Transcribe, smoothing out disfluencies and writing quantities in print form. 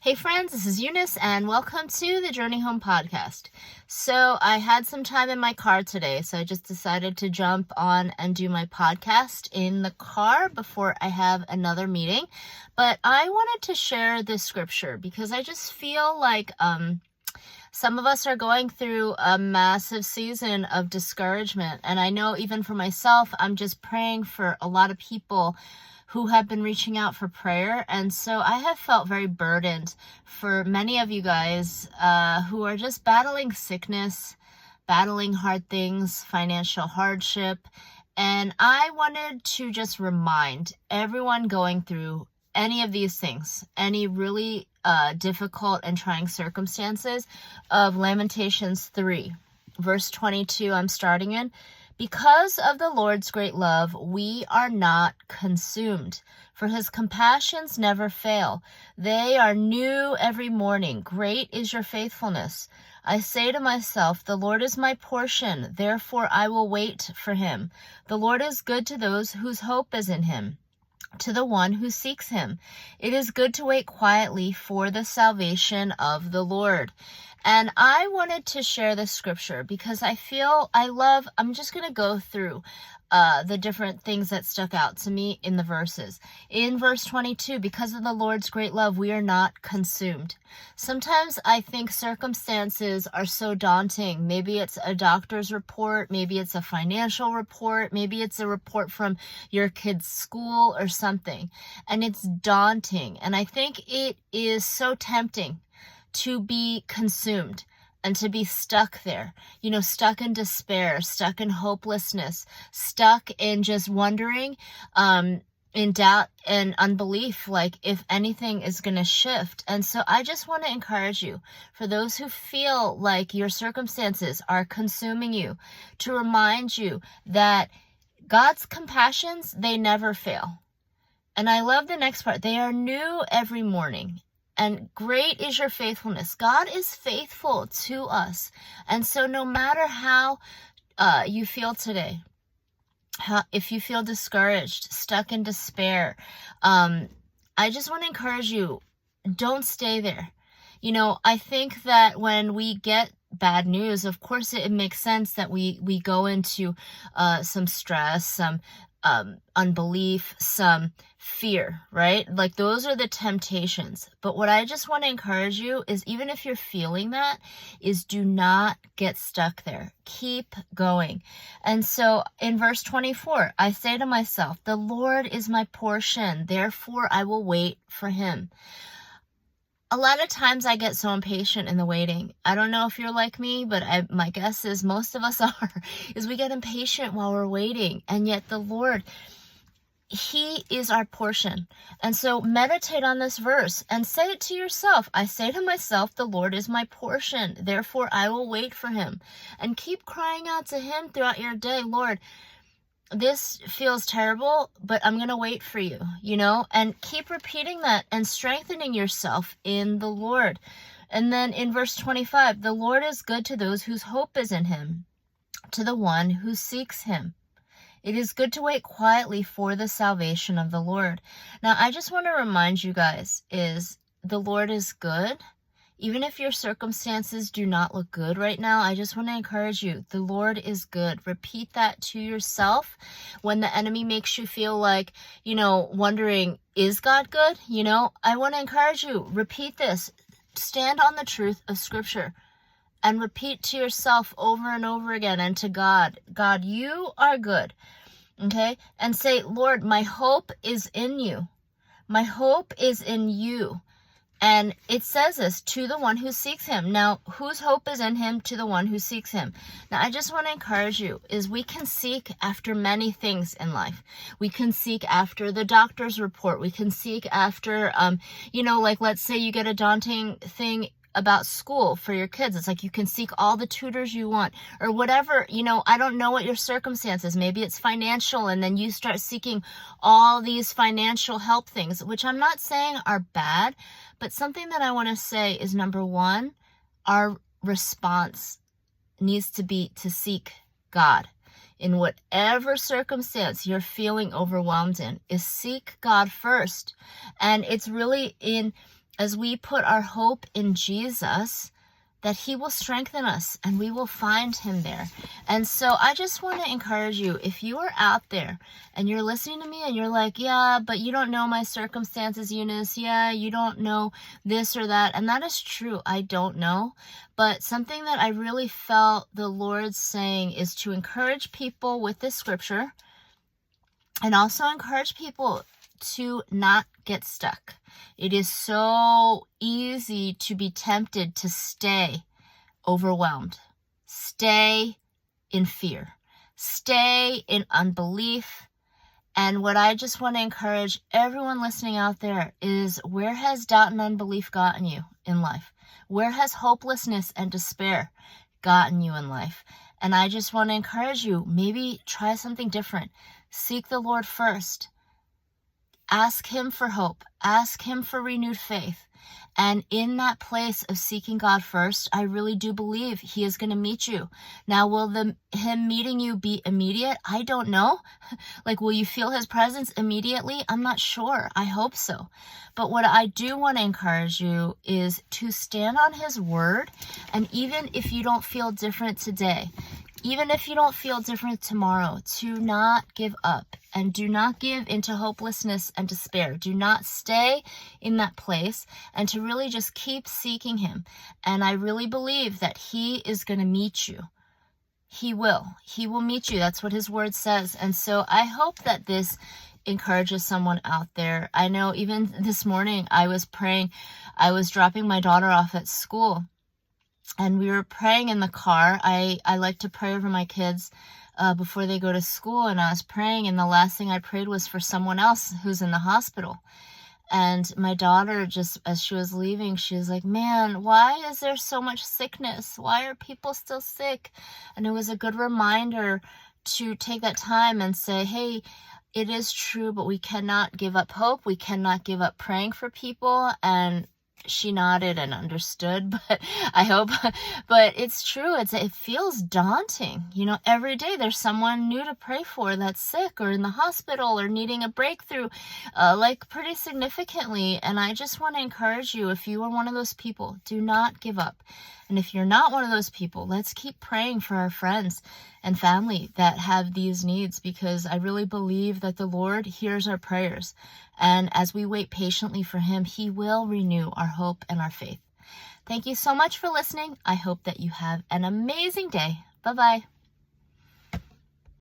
Hey friends, this is Eunice and welcome to the Journey Home podcast. So I had some time in my car today, so I just decided to jump on and do my podcast in the car before I have another meeting. But I wanted to share this scripture because I just feel like some of us are going through a massive season of discouragement. And I know even for myself, I'm just praying for a lot of people who have been reaching out for prayer. And so I have felt very burdened for many of you guys who are just battling sickness, battling hard things, financial hardship. And I wanted to just remind everyone going through any of these things, any really difficult and trying circumstances, of Lamentations 3, verse 22, I'm starting in. Because of the Lord's great love, we are not consumed, for his compassions never fail. They are new every morning. Great is your faithfulness. I say to myself, the Lord is my portion, therefore I will wait for him. The Lord is good to those whose hope is in him, to the one who seeks him. It is good to wait quietly for the salvation of the Lord. And I wanted to share this scripture because I'm just going to go through the different things that stuck out to me in the verses. In verse 22, because of the Lord's great love, we are not consumed. Sometimes I think circumstances are so daunting. Maybe it's a doctor's report, maybe it's a financial report, maybe it's a report from your kid's school or something. And it's daunting. And I think it is so tempting to be consumed and to be stuck there, stuck in despair, stuck in hopelessness, stuck in just wondering, in doubt and unbelief, like if anything is going to shift. And so I just want to encourage you, for those who feel like your circumstances are consuming you, to remind you that God's compassions, they never fail. And I love the next part. They are new every morning. And great is your faithfulness. God is faithful to us. And so no matter how you feel today, if you feel discouraged, stuck in despair, I just want to encourage you, don't stay there. I think that when we get bad news, of course it makes sense that we go into some stress, some unbelief, some fear, right? Like those are the temptations. But what I just want to encourage you is, even if you're feeling that, is do not get stuck there. Keep going. And so in verse 24, I say to myself, the Lord is my portion, therefore I will wait for him. A lot of times I get so impatient in the waiting. I don't know if you're like me, but my guess is most of us are, is we get impatient while we're waiting. And yet the Lord, he is our portion. And so meditate on this verse and say it to yourself. I say to myself, the Lord is my portion, therefore I will wait for him. And keep crying out to him throughout your day, Lord, this feels terrible, but I'm going to wait for you, and keep repeating that and strengthening yourself in the Lord. And then in verse 25, the Lord is good to those whose hope is in him, to the one who seeks him. It is good to wait quietly for the salvation of the Lord. Now, I just want to remind you guys, is the Lord is good. Even if your circumstances do not look good right now, I just want to encourage you, the Lord is good. Repeat that to yourself when the enemy makes you feel like, wondering, is God good? I want to encourage you, repeat this. Stand on the truth of Scripture and repeat to yourself over and over again, and to God, God, you are good. Okay? And say, Lord, my hope is in you. My hope is in you. And it says this, to the one who seeks him. Now, whose hope is in him? To the one who seeks him. Now, I just want to encourage you, is we can seek after many things in life. We can seek after the doctor's report. We can seek after, like let's say you get a daunting thing about school for your kids. It's like you can seek all the tutors you want or whatever, I don't know what your circumstances. Maybe it's financial, and then you start seeking all these financial help things, which I'm not saying are bad, but something that I want to say is, number one, our response needs to be to seek God. In whatever circumstance you're feeling overwhelmed in, is seek God first. And it's really in as we put our hope in Jesus, that he will strengthen us and we will find him there. And so I just want to encourage you, if you are out there and you're listening to me and you're like, yeah, but you don't know my circumstances, Eunice. Yeah, you don't know this or that. And that is true. I don't know. But something that I really felt the Lord saying is to encourage people with this scripture, and also encourage people to not get stuck. It is so easy to be tempted to stay overwhelmed, stay in fear, stay in unbelief. And what I just want to encourage everyone listening out there is, where has doubt and unbelief gotten you in life? Where has hopelessness and despair gotten you in life? And I just want to encourage you, maybe try something different. Seek the Lord first. Ask him for hope. Ask him for renewed faith. And in that place of seeking God first, I really do believe he is going to meet you. Now, will him meeting you be immediate? I don't know. Like, will you feel his presence immediately? I'm not sure. I hope so. But what I do want to encourage you is to stand on his word. And even if you don't feel different today, even if you don't feel different tomorrow, to not give up and do not give into hopelessness and despair. Do not stay in that place, and to really just keep seeking him. And I really believe that he is going to meet you. He will meet you. That's what his word says. And so I hope that this encourages someone out there. I know even this morning I was praying. I was dropping my daughter off at school, and we were praying in the car. I like to pray over my kids before they go to school. And I was praying, and the last thing I prayed was for someone else who's in the hospital. And my daughter, just as she was leaving, she was like, man, why is there so much sickness? Why are people still sick? And it was a good reminder to take that time and say, hey, it is true, but we cannot give up hope. We cannot give up praying for people. And she nodded and understood, but I hope, but it's true. It feels daunting. You know, every day there's someone new to pray for that's sick or in the hospital or needing a breakthrough, like pretty significantly. And I just want to encourage you, if you are one of those people, do not give up. And if you're not one of those people, let's keep praying for our friends and family that have these needs, because I really believe that the Lord hears our prayers. And as we wait patiently for him, he will renew our hope and our faith. Thank you so much for listening. I hope that you have an amazing day. Bye-bye.